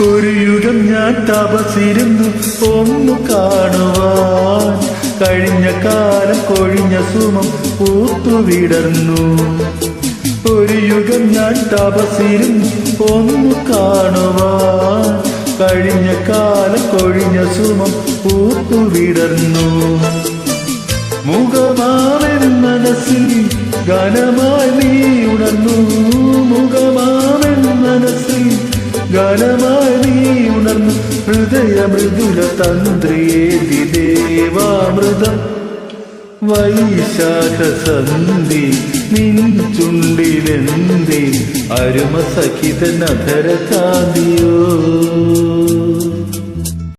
ഒരു യുഗം ഞാൻ തപസിരുന്നു ഒന്നു കാണുവാൻ. കഴിഞ്ഞ കാലം കൊഴിഞ്ഞ സുമം പൂത്തുവിടർന്നു. ഒരു യുഗം ഞാൻ തപസിരുന്നു ഒന്നു കാണുവാൻ. കഴിഞ്ഞ കാലം കൊഴിഞ്ഞ സുമം പൂത്തുവിടർന്നു. മുഖമാവൻ മനസ്സിൽ ഗാനമായി നീ ഉണർന്നു. മുഖമാവൻ മനസ്സിൽ ഗാനമായി നീ ഉണർന്നു. ഹൃദയ മൃദുല തന്ത്രിയേതി ദേവാമൃതം. വൈശാഖ സന്ധി നിൻ ചുണ്ടിലെന്തേ അരുമ സഖിത നധര കാന്തിയോ.